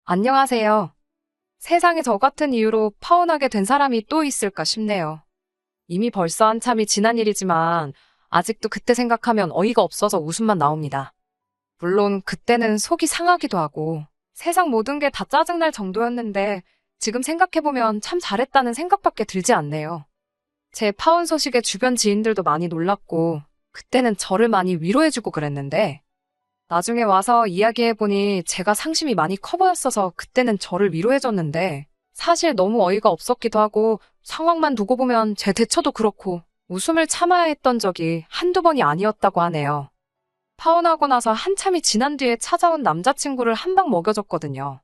안녕하세요. 세상에 저 같은 이유로 파혼하게 된 사람이 또 있을까 싶네요. 이미 벌써 한참이 지난 일이지만 아직도 그때 생각하면 어이가 없어서 웃음만 나옵니다. 물론 그때는 속이 상하기도 하고 세상 모든 게 다 짜증날 정도였는데 지금 생각해보면 참 잘했다는 생각밖에 들지 않네요. 제 파혼 소식에 주변 지인들도 많이 놀랐고 그때는 저를 많이 위로해주고 그랬는데 나중에 와서 이야기해보니 제가 상심이 많이 커 보였어서 그때는 저를 위로해줬는데 사실 너무 어이가 없었기도 하고 상황만 두고 보면 제 대처도 그렇고 웃음을 참아야 했던 적이 한두 번이 아니었다고 하네요. 파혼하고 나서 한참이 지난 뒤에 찾아온 남자친구를 한 방 먹여줬거든요.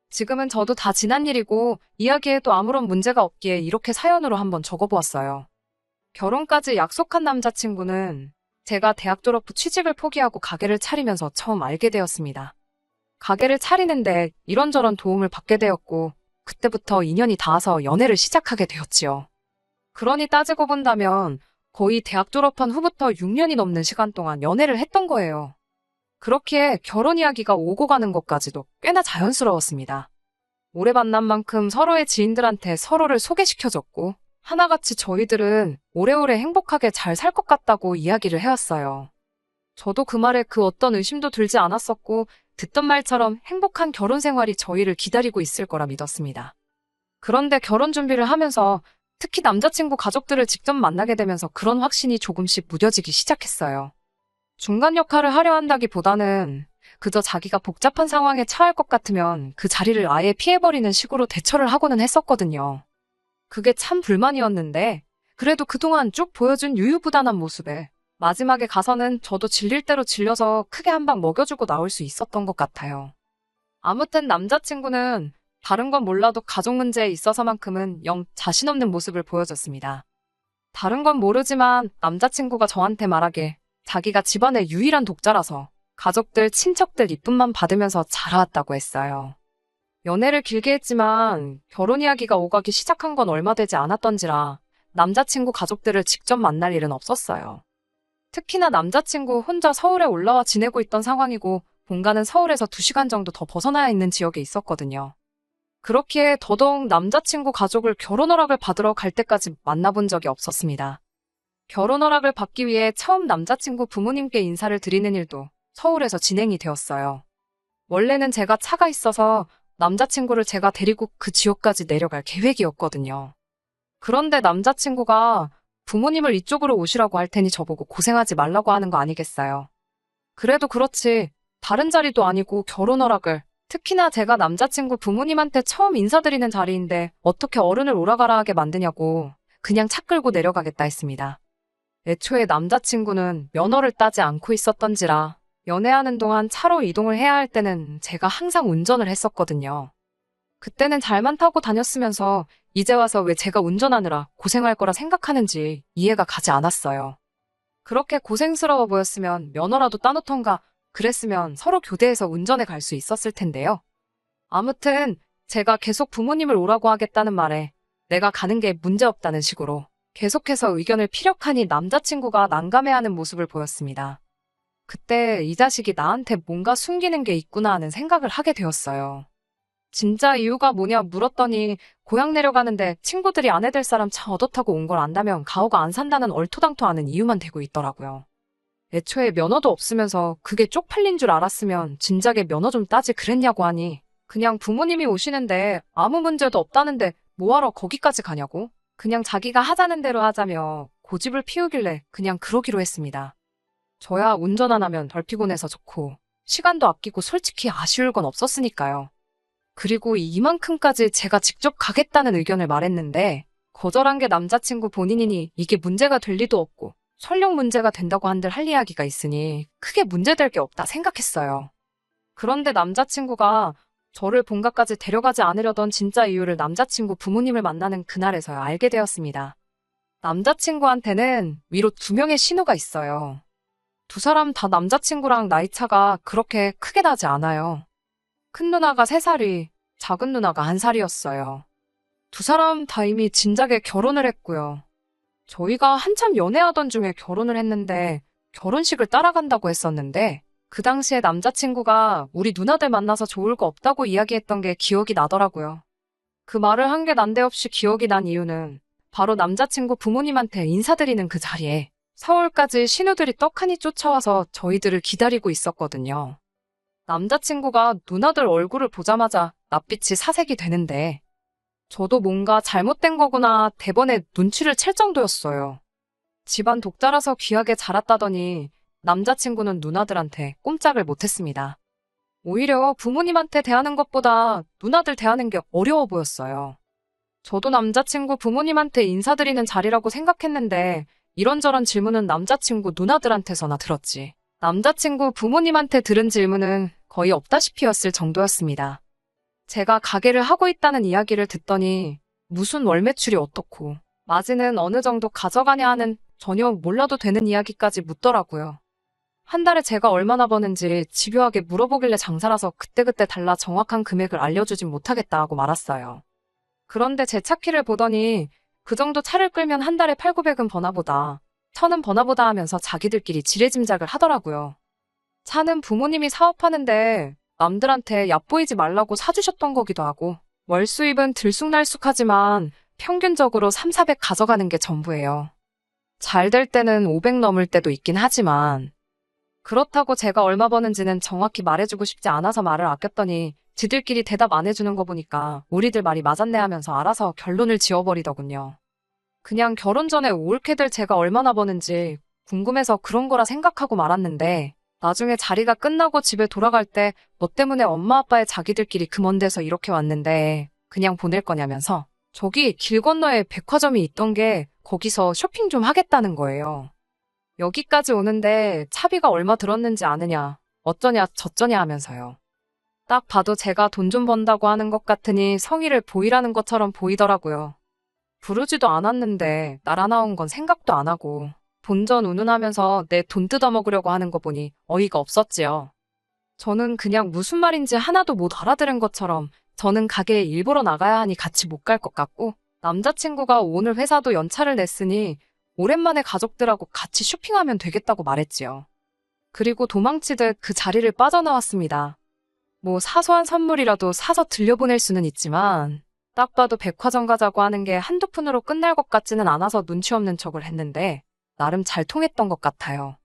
지금은 저도 다 지난 일이고 이야기해도 아무런 문제가 없기에 이렇게 사연으로 한번 적어보았어요. 결혼까지 약속한 남자친구는 제가 대학 졸업 후 취직을 포기하고 가게를 차리면서 처음 알게 되었습니다. 가게를 차리는데 이런저런 도움을 받게 되었고 그때부터 인연이 닿아서 연애를 시작하게 되었지요. 그러니 따지고 본다면 거의 대학 졸업한 후부터 6년이 넘는 시간 동안 연애를 했던 거예요. 그렇기에 결혼 이야기가 오고 가는 것까지도 꽤나 자연스러웠습니다. 오래 만난 만큼 서로의 지인들한테 서로를 소개시켜줬고 하나같이 저희들은 오래오래 행복하게 잘 살 것 같다고 이야기를 해왔어요. 저도 그 말에 그 어떤 의심도 들지 않았었고 듣던 말처럼 행복한 결혼 생활이 저희를 기다리고 있을 거라 믿었습니다. 그런데 결혼 준비를 하면서 특히 남자친구 가족들을 직접 만나게 되면서 그런 확신이 조금씩 무뎌지기 시작했어요. 중간 역할을 하려 한다기보다는 그저 자기가 복잡한 상황에 처할 것 같으면 그 자리를 아예 피해버리는 식으로 대처를 하고는 했었거든요. 그게 참 불만이었는데 그래도 그동안 쭉 보여준 유유부단한 모습에 마지막에 가서는 저도 질릴 대로 질려서 크게 한 방 먹여주고 나올 수 있었던 것 같아요. 아무튼 남자친구는 다른 건 몰라도 가족 문제에 있어서만큼은 영 자신 없는 모습을 보여줬습니다. 다른 건 모르지만 남자친구가 저한테 말하길 자기가 집안의 유일한 독자라서 가족들, 친척들 이쁨만 받으면서 자라왔다고 했어요. 연애를 길게 했지만 결혼 이야기가 오가기 시작한 건 얼마 되지 않았던지라 남자친구 가족들을 직접 만날 일은 없었어요. 특히나 남자친구 혼자 서울에 올라와 지내고 있던 상황이고 본가는 서울에서 2시간 정도 더 벗어나야 있는 지역에 있었거든요. 그렇기에 더더욱 남자친구 가족을 결혼 허락을 받으러 갈 때까지 만나본 적이 없었습니다. 결혼 허락을 받기 위해 처음 남자친구 부모님께 인사를 드리는 일도 서울에서 진행이 되었어요. 원래는 제가 차가 있어서 남자친구를 제가 데리고 그 지역까지 내려갈 계획이었거든요. 그런데 남자친구가 부모님을 이쪽으로 오시라고 할 테니 저보고 고생하지 말라고 하는 거 아니겠어요. 그래도 그렇지 다른 자리도 아니고 결혼 허락을 특히나 제가 남자친구 부모님한테 처음 인사드리는 자리인데 어떻게 어른을 오라가라 하게 만드냐고 그냥 차 끌고 내려가겠다 했습니다. 애초에 남자친구는 면허를 따지 않고 있었던지라 연애하는 동안 차로 이동을 해야 할 때는 제가 항상 운전을 했었거든요. 그때는 잘만 타고 다녔으면서 이제 와서 왜 제가 운전하느라 고생할 거라 생각하는지 이해가 가지 않았어요. 그렇게 고생스러워 보였으면 면허라도 따놓던가 그랬으면 서로 교대해서 운전해 갈 수 있었을 텐데요. 아무튼 제가 계속 부모님을 오라고 하겠다는 말에 내가 가는 게 문제없다는 식으로 계속해서 의견을 피력하니 남자친구가 난감해하는 모습을 보였습니다. 그때 이 자식이 나한테 뭔가 숨기는 게 있구나 하는 생각을 하게 되었어요. 진짜 이유가 뭐냐 물었더니 고향 내려가는데 친구들이 아내 될 사람 차 얻어 타고 온 걸 안다면 가오가 안 산다는 얼토당토하는 이유만 대고 있더라고요. 애초에 면허도 없으면서 그게 쪽팔린 줄 알았으면 진작에 면허 좀 따지 그랬냐고 하니 그냥 부모님이 오시는데 아무 문제도 없다는데 뭐하러 거기까지 가냐고 그냥 자기가 하자는 대로 하자며 고집을 피우길래 그냥 그러기로 했습니다. 저야 운전 안 하면 덜 피곤해서 좋고 시간도 아끼고 솔직히 아쉬울 건 없었으니까요. 그리고 이만큼까지 제가 직접 가겠다는 의견을 말했는데 거절한 게 남자친구 본인이니 이게 문제가 될 리도 없고 설령 문제가 된다고 한들 할 이야기가 있으니 크게 문제될 게 없다 생각했어요. 그런데 남자친구가 저를 본가까지 데려가지 않으려던 진짜 이유를 남자친구 부모님을 만나는 그날에서야 알게 되었습니다. 남자친구한테는 위로 2명의 신호가 있어요. 2사람 다 남자친구랑 나이 차가 그렇게 크게 나지 않아요. 큰 누나가 3살이, 작은 누나가 1살이었어요. 2사람 다 이미 진작에 결혼을 했고요. 저희가 한참 연애하던 중에 결혼을 했는데 결혼식을 따라간다고 했었는데 그 당시에 남자친구가 우리 누나들 만나서 좋을 거 없다고 이야기했던 게 기억이 나더라고요. 그 말을 한 게 난데없이 기억이 난 이유는 바로 남자친구 부모님한테 인사드리는 그 자리에 서울까지 신우들이 떡하니 쫓아와서 저희들을 기다리고 있었거든요. 남자친구가 누나들 얼굴을 보자마자 낯빛이 사색이 되는데 저도 뭔가 잘못된 거구나 대번에 눈치를 챌 정도였어요. 집안 독자라서 귀하게 자랐다더니 남자친구는 누나들한테 꼼짝을 못했습니다. 오히려 부모님한테 대하는 것보다 누나들 대하는 게 어려워 보였어요. 저도 남자친구 부모님한테 인사드리는 자리라고 생각했는데 이런저런 질문은 남자친구 누나들한테서나 들었지. 남자친구 부모님한테 들은 질문은 거의 없다시피였을 정도였습니다. 제가 가게를 하고 있다는 이야기를 듣더니 무슨 월 매출이 어떻고 마진은 어느 정도 가져가냐 하는 전혀 몰라도 되는 이야기까지 묻더라고요. 한 달에 제가 얼마나 버는지 집요하게 물어보길래 장사라서 그때그때 달라 정확한 금액을 알려주진 못하겠다 하고 말았어요. 그런데 제 차키를 보더니 그 정도 차를 끌면 한 달에 8,900은 버나보다 1,000은 버나보다 하면서 자기들끼리 지레짐작을 하더라고요. 차는 부모님이 사업하는데 남들한테 얕보이지 말라고 사주셨던 거기도 하고 월 수입은 들쑥날쑥하지만 평균적으로 3, 400 가져가는 게 전부예요. 잘 될 때는 500 넘을 때도 있긴 하지만 그렇다고 제가 얼마 버는지는 정확히 말해주고 싶지 않아서 말을 아꼈더니 지들끼리 대답 안 해주는 거 보니까 우리들 말이 맞았네 하면서 알아서 결론을 지어버리더군요. 그냥 결혼 전에 올케들 제가 얼마나 버는지 궁금해서 그런 거라 생각하고 말았는데 나중에 자리가 끝나고 집에 돌아갈 때 너 때문에 엄마 아빠의 자기들끼리 그 먼 데서 이렇게 왔는데 그냥 보낼 거냐면서 저기 길 건너에 백화점이 있던 게 거기서 쇼핑 좀 하겠다는 거예요. 여기까지 오는데 차비가 얼마 들었는지 아느냐, 어쩌냐 저쩌냐 하면서요. 딱 봐도 제가 돈 좀 번다고 하는 것 같으니 성의를 보이라는 것처럼 보이더라고요. 부르지도 않았는데 날아 나온 건 생각도 안 하고 본전 운운하면서 내 돈 뜯어먹으려고 하는 거 보니 어이가 없었지요. 저는 그냥 무슨 말인지 하나도 못 알아들은 것처럼 저는 가게에 일보러 나가야 하니 같이 못 갈 것 같고 남자친구가 오늘 회사도 연차를 냈으니 오랜만에 가족들하고 같이 쇼핑하면 되겠다고 말했지요. 그리고 도망치듯 그 자리를 빠져나왔습니다. 뭐 사소한 선물이라도 사서 들려보낼 수는 있지만 딱 봐도 백화점 가자고 하는 게 한두 푼으로 끝날 것 같지는 않아서 눈치 없는 척을 했는데 나름 잘 통했던 것 같아요.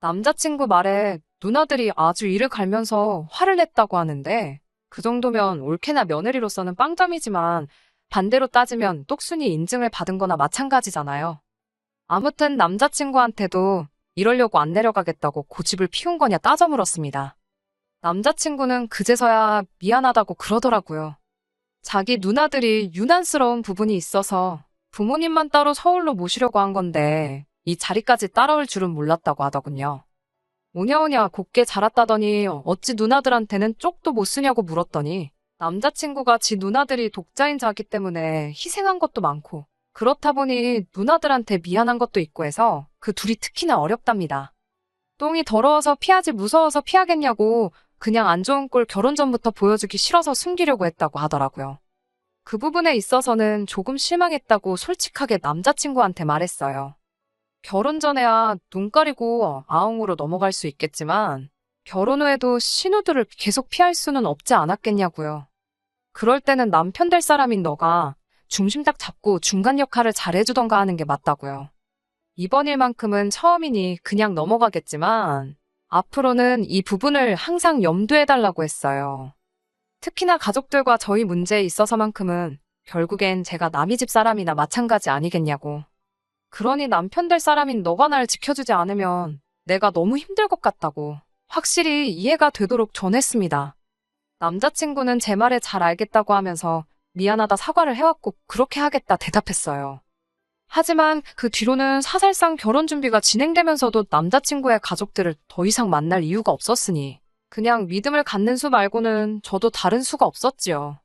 남자친구 말에 누나들이 아주 이를 갈면서 화를 냈다고 하는데 그 정도면 올케나 며느리로서는 빵점이지만 반대로 따지면 똑순이 인증을 받은 거나 마찬가지잖아요. 아무튼 남자친구한테도 이러려고 안 내려가겠다고 고집을 피운 거냐 따져 물었습니다. 남자친구는 그제서야 미안하다고 그러더라고요. 자기 누나들이 유난스러운 부분이 있어서 부모님만 따로 서울로 모시려고 한 건데 이 자리까지 따라올 줄은 몰랐다고 하더군요. 오냐오냐 곱게 자랐다더니 어찌 누나들한테는 쪽도 못 쓰냐고 물었더니 남자친구가 지 누나들이 독자인 자기 때문에 희생한 것도 많고 그렇다 보니 누나들한테 미안한 것도 있고 해서 그 둘이 특히나 어렵답니다. 똥이 더러워서 피하지 무서워서 피하겠냐고 그냥 안 좋은 꼴 결혼 전부터 보여주기 싫어서 숨기려고 했다고 하더라고요. 그 부분에 있어서는 조금 실망했다고 솔직하게 남자친구한테 말했어요. 결혼 전에야 눈 가리고 아웅으로 넘어갈 수 있겠지만 결혼 후에도 신우들을 계속 피할 수는 없지 않았겠냐고요. 그럴 때는 남편 될 사람인 너가 중심 딱 잡고 중간 역할을 잘해주던가 하는 게 맞다고요. 이번 일만큼은 처음이니 그냥 넘어가겠지만 앞으로는 이 부분을 항상 염두해달라고 했어요. 특히나 가족들과 저희 문제에 있어서만큼은 결국엔 제가 남의 집 사람이나 마찬가지 아니겠냐고. 그러니 남편 될 사람인 너가 날 지켜주지 않으면 내가 너무 힘들 것 같다고 확실히 이해가 되도록 전했습니다. 남자친구는 제 말에 잘 알겠다고 하면서 미안하다 사과를 해왔고 그렇게 하겠다 대답했어요. 하지만 그 뒤로는 사실상 결혼 준비가 진행되면서도 남자친구의 가족들을 더 이상 만날 이유가 없었으니 그냥 믿음을 갖는 수 말고는 저도 다른 수가 없었지요.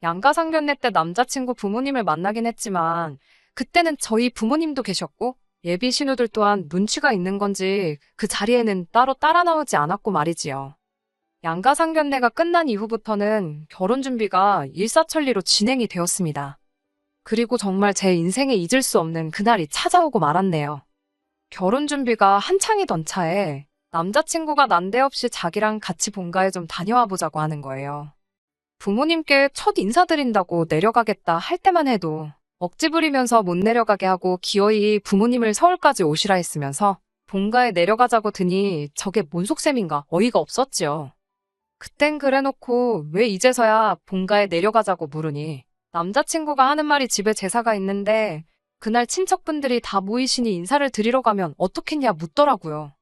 양가상견례 때 남자친구 부모님을 만나긴 했지만 그때는 저희 부모님도 계셨고 예비 신우들 또한 눈치가 있는 건지 그 자리에는 따로 따라 나오지 않았고 말이지요. 양가상견례가 끝난 이후부터는 결혼 준비가 일사천리로 진행이 되었습니다. 그리고 정말 제 인생에 잊을 수 없는 그날이 찾아오고 말았네요. 결혼 준비가 한창이던 차에 남자친구가 난데없이 자기랑 같이 본가에 좀 다녀와 보자고 하는 거예요. 부모님께 첫 인사드린다고 내려가겠다 할 때만 해도 억지 부리면서 못 내려가게 하고 기어이 부모님을 서울까지 오시라 했으면서 본가에 내려가자고 드니 저게 뭔 속셈인가 어이가 없었지요. 그땐 그래놓고 왜 이제서야 본가에 내려가자고 물으니 남자친구가 하는 말이 집에 제사가 있는데 그날 친척분들이 다 모이시니 인사를 드리러 가면 어떻겠냐 묻더라고요.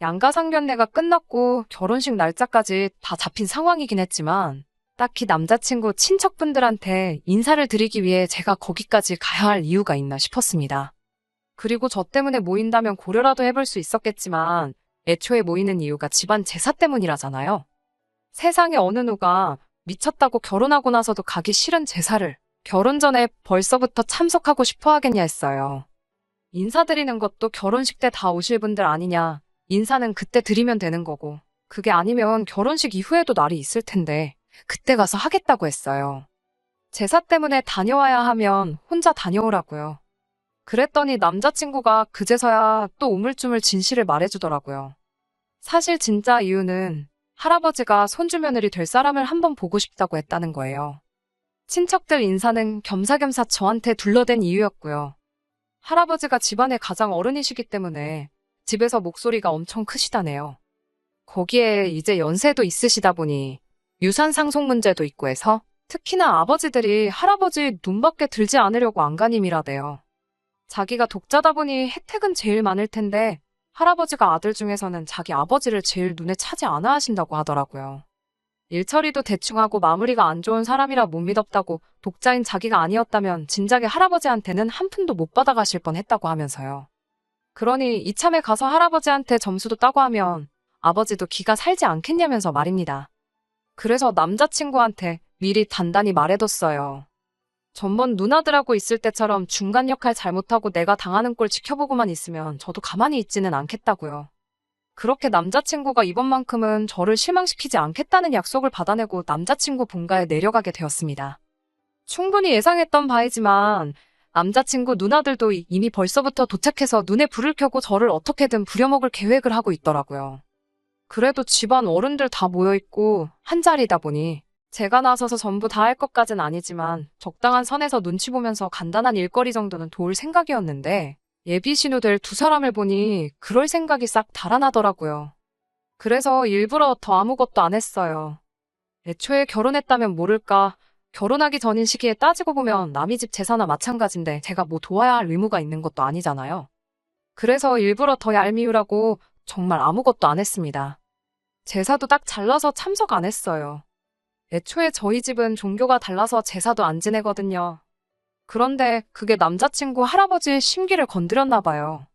양가상견례가 끝났고 결혼식 날짜까지 다 잡힌 상황이긴 했지만 딱히 남자친구 친척분들한테 인사를 드리기 위해 제가 거기까지 가야 할 이유가 있나 싶었습니다. 그리고 저 때문에 모인다면 고려라도 해볼 수 있었겠지만 애초에 모이는 이유가 집안 제사 때문이라잖아요. 세상에 어느 누가 미쳤다고 결혼하고 나서도 가기 싫은 제사를 결혼 전에 벌써부터 참석하고 싶어 하겠냐 했어요. 인사드리는 것도 결혼식 때 다 오실 분들 아니냐. 인사는 그때 드리면 되는 거고 그게 아니면 결혼식 이후에도 날이 있을 텐데 그때 가서 하겠다고 했어요. 제사 때문에 다녀와야 하면 혼자 다녀오라고요. 그랬더니 남자친구가 그제서야 또 우물쭈물 진실을 말해주더라고요. 사실 진짜 이유는 할아버지가 손주 며느리 될 사람을 한번 보고 싶다고 했다는 거예요. 친척들 인사는 겸사겸사 저한테 둘러댄 이유였고요. 할아버지가 집안의 가장 어른이시기 때문에 집에서 목소리가 엄청 크시다네요. 거기에 이제 연세도 있으시다 보니 유산 상속 문제도 있고 해서 특히나 아버지들이 할아버지 눈밖에 들지 않으려고 안간힘이라대요. 자기가 독자다 보니 혜택은 제일 많을 텐데 할아버지가 아들 중에서는 자기 아버지를 제일 눈에 차지 않아 하신다고 하더라고요. 일처리도 대충 하고 마무리가 안 좋은 사람이라 못 믿었다고 독자인 자기가 아니었다면 진작에 할아버지한테는 한 푼도 못 받아가실 뻔했다고 하면서요. 그러니 이참에 가서 할아버지한테 점수도 따고 하면 아버지도 기가 살지 않겠냐면서 말입니다. 그래서 남자친구한테 미리 단단히 말해뒀어요. 전번 누나들하고 있을 때처럼 중간 역할 잘못하고 내가 당하는 꼴 지켜보고만 있으면 저도 가만히 있지는 않겠다고요. 그렇게 남자친구가 이번만큼은 저를 실망시키지 않겠다는 약속을 받아내고 남자친구 본가에 내려가게 되었습니다. 충분히 예상했던 바이지만 남자친구 누나들도 이미 벌써부터 도착해서 눈에 불을 켜고 저를 어떻게든 부려먹을 계획을 하고 있더라고요. 그래도 집안 어른들 다 모여있고 한 자리다 보니 제가 나서서 전부 다 할 것까진 아니지만 적당한 선에서 눈치 보면서 간단한 일거리 정도는 도울 생각이었는데 예비 신우 될 두 사람을 보니 그럴 생각이 싹 달아나더라고요. 그래서 일부러 더 아무것도 안 했어요. 애초에 결혼했다면 모를까 결혼하기 전인 시기에 따지고 보면 남의 집 제사나 마찬가지인데 제가 뭐 도와야 할 의무가 있는 것도 아니잖아요. 그래서 일부러 더 얄미우라고 정말 아무것도 안 했습니다. 제사도 딱 잘라서 참석 안 했어요. 애초에 저희 집은 종교가 달라서 제사도 안 지내거든요. 그런데 그게 남자친구 할아버지의 심기를 건드렸나 봐요.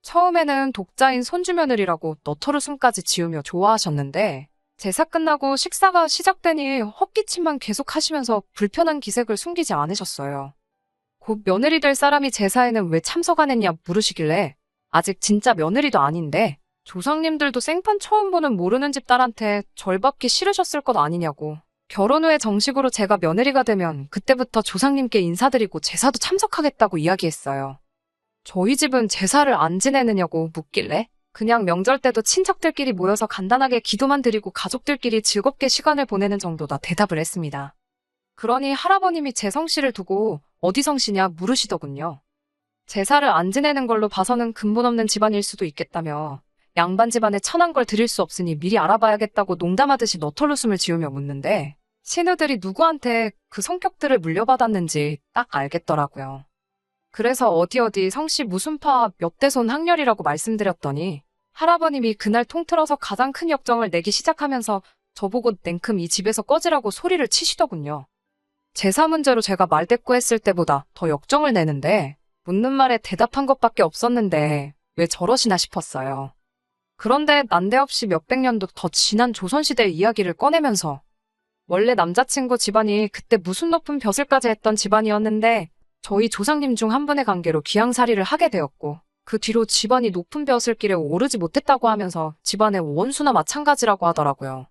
처음에는 독자인 손주며느리라고 너털웃음까지 지으며 좋아하셨는데 제사 끝나고 식사가 시작되니 헛기침만 계속 하시면서 불편한 기색을 숨기지 않으셨어요. 곧 며느리 될 사람이 제사에는 왜 참석 안 했냐 물으시길래 아직 진짜 며느리도 아닌데 조상님들도 생판 처음 보는 모르는 집 딸한테 절 받기 싫으셨을 것 아니냐고. 결혼 후에 정식으로 제가 며느리가 되면 그때부터 조상님께 인사드리고 제사도 참석하겠다고 이야기했어요. 저희 집은 제사를 안 지내느냐고 묻길래 그냥 명절 때도 친척들끼리 모여서 간단하게 기도만 드리고 가족들끼리 즐겁게 시간을 보내는 정도다 대답을 했습니다. 그러니 할아버님이 제 성씨를 두고 어디 성씨냐 물으시더군요. 제사를 안 지내는 걸로 봐서는 근본 없는 집안일 수도 있겠다며 양반 집안에 천한 걸 드릴 수 없으니 미리 알아봐야겠다고 농담하듯이 너털웃음을 지으며 묻는데 신우들이 누구한테 그 성격들을 물려받았는지 딱 알겠더라고요. 그래서 어디 성씨 무슨 파 몇 대손 학렬이라고 말씀드렸더니 할아버님이 그날 통틀어서 가장 큰 역정을 내기 시작하면서 저보고 냉큼 이 집에서 꺼지라고 소리를 치시더군요. 제사 문제로 제가 말대꾸했을 때보다 더 역정을 내는데 묻는 말에 대답한 것밖에 없었는데 왜 저러시나 싶었어요. 그런데 난데없이 몇백 년도 더 지난 조선시대 이야기를 꺼내면서 원래 남자친구 집안이 그때 무슨 높은 벼슬까지 했던 집안이었는데 저희 조상님 중 한 분의 관계로 귀양살이를 하게 되었고 그 뒤로 집안이 높은 벼슬길에 오르지 못했다고 하면서 집안의 원수나 마찬가지라고 하더라고요.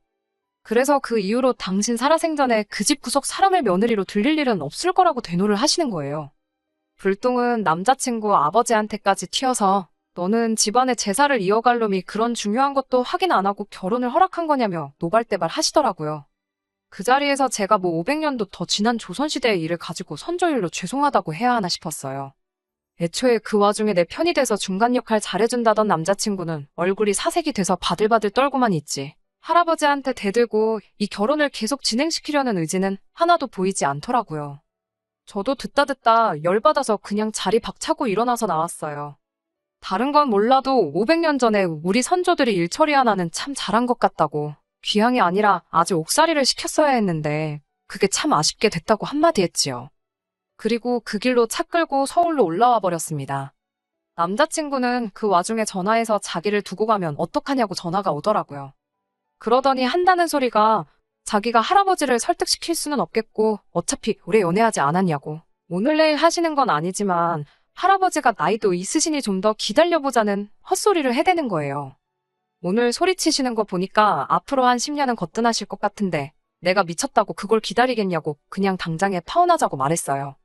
그래서 그 이후로 당신 살아생전에 그 집 구석 사람을 며느리로 들릴 일은 없을 거라고 대노를 하시는 거예요. 불똥은 남자친구 아버지한테까지 튀어서 너는 집안의 제사를 이어갈 놈이 그런 중요한 것도 확인 안 하고 결혼을 허락한 거냐며 노발대발 하시더라고요. 그 자리에서 제가 뭐 500년도 더 지난 조선시대의 일을 가지고 선조일로 죄송하다고 해야 하나 싶었어요. 애초에 그 와중에 내 편이 돼서 중간 역할 잘해준다던 남자친구는 얼굴이 사색이 돼서 바들바들 떨고만 있지. 할아버지한테 대들고 이 결혼을 계속 진행시키려는 의지는 하나도 보이지 않더라고요. 저도 듣다 열받아서 그냥 자리 박차고 일어나서 나왔어요. 다른 건 몰라도 500년 전에 우리 선조들이 일 처리 하나는 참 잘한 것 같다고. 귀향이 아니라 아주 옥살이를 시켰어야 했는데 그게 참 아쉽게 됐다고 한마디 했지요. 그리고 그 길로 차 끌고 서울로 올라와 버렸습니다. 남자친구는 그 와중에 전화해서 자기를 두고 가면 어떡하냐고 전화가 오더라고요. 그러더니 한다는 소리가 자기가 할아버지를 설득시킬 수는 없겠고 어차피 오래 연애하지 않았냐고. 오늘 내일 하시는 건 아니지만 할아버지가 나이도 있으시니 좀 더 기다려보자는 헛소리를 해대는 거예요. 오늘 소리치시는 거 보니까 앞으로 한 10년은 거뜬하실 것 같은데 내가 미쳤다고 그걸 기다리겠냐고 그냥 당장에 파혼하자고 말했어요.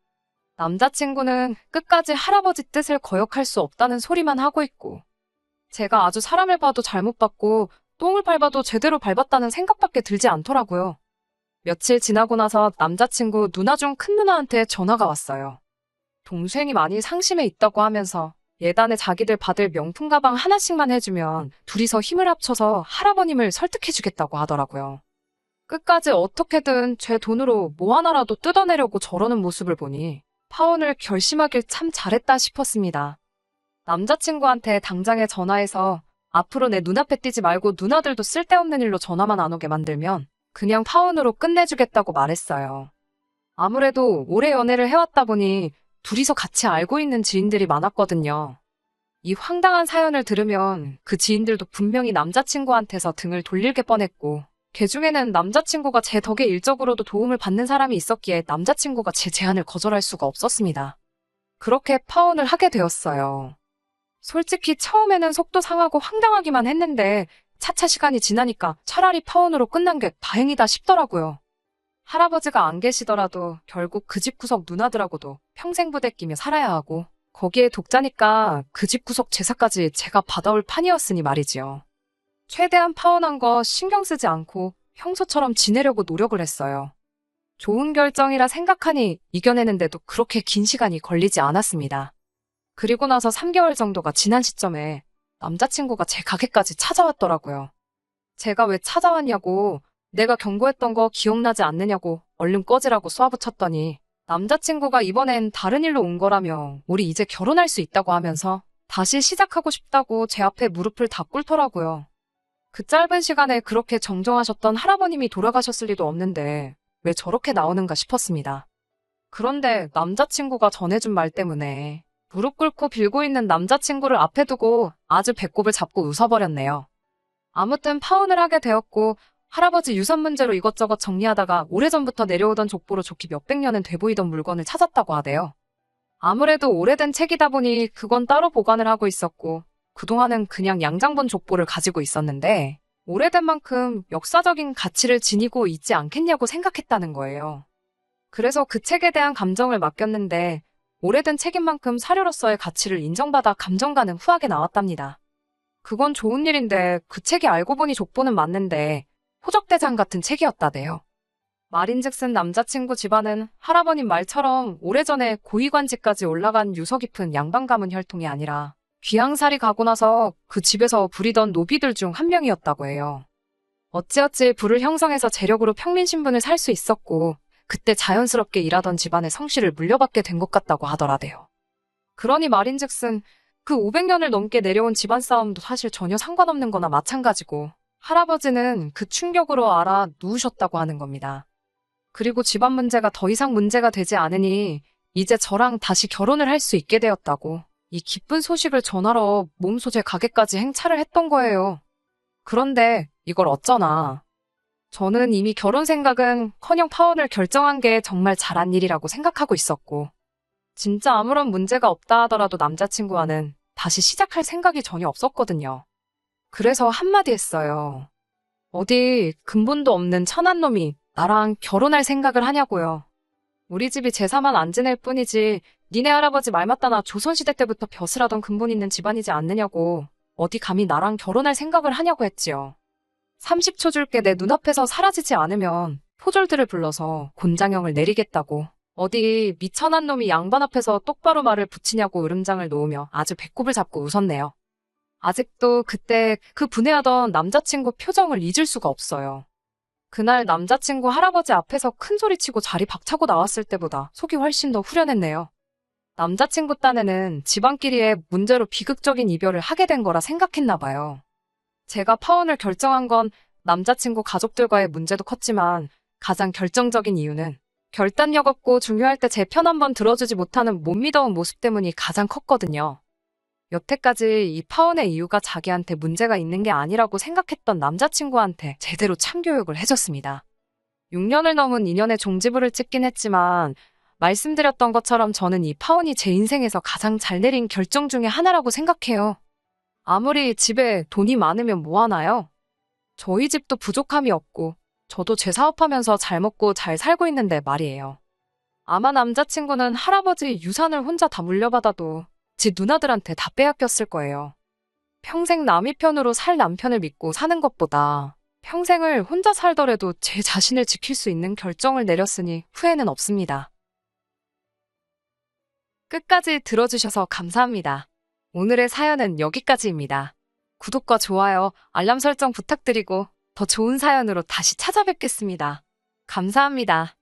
남자친구는 끝까지 할아버지 뜻을 거역할 수 없다는 소리만 하고 있고 제가 아주 사람을 봐도 잘못 봤고 똥을 밟아도 제대로 밟았다는 생각밖에 들지 않더라고요. 며칠 지나고 나서 남자친구 누나 중 큰 누나한테 전화가 왔어요. 동생이 많이 상심해 있다고 하면서 예단에 자기들 받을 명품 가방 하나씩만 해주면 둘이서 힘을 합쳐서 할아버님을 설득해주겠다고 하더라고요. 끝까지 어떻게든 제 돈으로 뭐 하나라도 뜯어내려고 저러는 모습을 보니 파혼을 결심하길 참 잘했다 싶었습니다. 남자친구한테 당장에 전화해서 앞으로 내 눈앞에 띄지 말고 누나들도 쓸데없는 일로 전화만 안 오게 만들면 그냥 파혼으로 끝내주겠다고 말했어요. 아무래도 오래 연애를 해왔다 보니 둘이서 같이 알고 있는 지인들이 많았거든요. 이 황당한 사연을 들으면 그 지인들도 분명히 남자친구한테서 등을 돌릴 게 뻔했고 그 중에는 남자친구가 제 덕에 일적으로도 도움을 받는 사람이 있었기에 남자친구가 제 제안을 거절할 수가 없었습니다. 그렇게 파혼을 하게 되었어요. 솔직히 처음에는 속도 상하고 황당하기만 했는데 차차 시간이 지나니까 차라리 파혼으로 끝난 게 다행이다 싶더라고요. 할아버지가 안 계시더라도 결국 그 집 구석 누나들하고도 평생 부대 끼며 살아야 하고 거기에 독자니까 그 집 구석 제사까지 제가 받아올 판이었으니 말이지요. 최대한 파혼한 거 신경 쓰지 않고 평소처럼 지내려고 노력을 했어요. 좋은 결정이라 생각하니 이겨내는데도 그렇게 긴 시간이 걸리지 않았습니다. 그리고 나서 3개월 정도가 지난 시점에 남자친구가 제 가게까지 찾아왔더라고요. 제가 왜 찾아왔냐고 내가 경고했던 거 기억나지 않느냐고 얼른 꺼지라고 쏘아붙였더니 남자친구가 이번엔 다른 일로 온 거라며 우리 이제 결혼할 수 있다고 하면서 다시 시작하고 싶다고 제 앞에 무릎을 다 꿇더라고요. 그 짧은 시간에 그렇게 정정하셨던 할아버님이 돌아가셨을 리도 없는데 왜 저렇게 나오는가 싶었습니다. 그런데 남자친구가 전해준 말 때문에 무릎 꿇고 빌고 있는 남자친구를 앞에 두고 아주 배꼽을 잡고 웃어버렸네요. 아무튼 파혼을 하게 되었고 할아버지 유산 문제로 이것저것 정리하다가 오래전부터 내려오던 족보로 좋기 몇백 년은 돼 보이던 물건을 찾았다고 하대요. 아무래도 오래된 책이다 보니 그건 따로 보관을 하고 있었고 그동안은 그냥 양장본 족보를 가지고 있었는데 오래된 만큼 역사적인 가치를 지니고 있지 않겠냐고 생각했다는 거예요. 그래서 그 책에 대한 감정을 맡겼는데 오래된 책인 만큼 사료로서의 가치를 인정받아 감정가는 후하게 나왔답니다. 그건 좋은 일인데 그 책이 알고 보니 족보는 맞는데 호적대장 같은 책이었다대요. 말인즉슨 남자친구 집안은 할아버님 말처럼 오래전에 고위관직까지 올라간 유서 깊은 양반 가문 혈통이 아니라 귀향살이 가고 나서 그 집에서 부리던 노비들 중 한 명이었다고 해요. 어찌어찌 부를 형성해서 재력으로 평민신분을 살 수 있었고 그때 자연스럽게 일하던 집안의 성씨를 물려받게 된 것 같다고 하더라대요. 그러니 말인즉슨 그 500년을 넘게 내려온 집안 싸움도 사실 전혀 상관없는 거나 마찬가지고 할아버지는 그 충격으로 알아 누우셨다고 하는 겁니다. 그리고 집안 문제가 더 이상 문제가 되지 않으니 이제 저랑 다시 결혼을 할 수 있게 되었다고 이 기쁜 소식을 전하러 몸소재 가게까지 행차를 했던 거예요. 그런데 이걸 어쩌나. 저는 이미 결혼 생각은 커녕 파혼을 결정한 게 정말 잘한 일이라고 생각하고 있었고 진짜 아무런 문제가 없다 하더라도 남자친구와는 다시 시작할 생각이 전혀 없었거든요. 그래서 한마디 했어요. 어디 근본도 없는 천한 놈이 나랑 결혼할 생각을 하냐고요. 우리 집이 제사만 안 지낼 뿐이지 니네 할아버지 말 맞다나 조선시대 때부터 벼슬하던 근본 있는 집안이지 않느냐고. 어디 감히 나랑 결혼할 생각을 하냐고 했지요. 30초 줄게 내 눈앞에서 사라지지 않으면 포졸들을 불러서 곤장형을 내리겠다고. 어디 미천한 놈이 양반 앞에서 똑바로 말을 붙이냐고 으름장을 놓으며 아주 배꼽을 잡고 웃었네요. 아직도 그때 그 분해하던 남자친구 표정을 잊을 수가 없어요. 그날 남자친구 할아버지 앞에서 큰 소리치고 자리 박차고 나왔을 때보다 속이 훨씬 더 후련했네요. 남자친구 딴에는 집안끼리의 문제로 비극적인 이별을 하게 된 거라 생각했나 봐요. 제가 파혼을 결정한 건 남자친구 가족들과의 문제도 컸지만 가장 결정적인 이유는 결단력 없고 중요할 때 제 편 한번 들어주지 못하는 못 믿어온 모습 때문이 가장 컸거든요. 여태까지 이 파혼의 이유가 자기한테 문제가 있는 게 아니라고 생각했던 남자친구한테 제대로 참교육을 해줬습니다. 6년을 넘은 인연의 종지부를 찍긴 했지만 말씀드렸던 것처럼 저는 이 파혼이 제 인생에서 가장 잘 내린 결정 중에 하나라고 생각해요. 아무리 집에 돈이 많으면 뭐 하나요? 저희 집도 부족함이 없고 저도 제 사업하면서 잘 먹고 잘 살고 있는데 말이에요. 아마 남자친구는 할아버지 유산을 혼자 다 물려받아도 지 누나들한테 다 빼앗겼을 거예요. 평생 남의 편으로 살 남편을 믿고 사는 것보다 평생을 혼자 살더라도 제 자신을 지킬 수 있는 결정을 내렸으니 후회는 없습니다. 끝까지 들어주셔서 감사합니다. 오늘의 사연은 여기까지입니다. 구독과 좋아요, 알람 설정 부탁드리고 더 좋은 사연으로 다시 찾아뵙겠습니다. 감사합니다.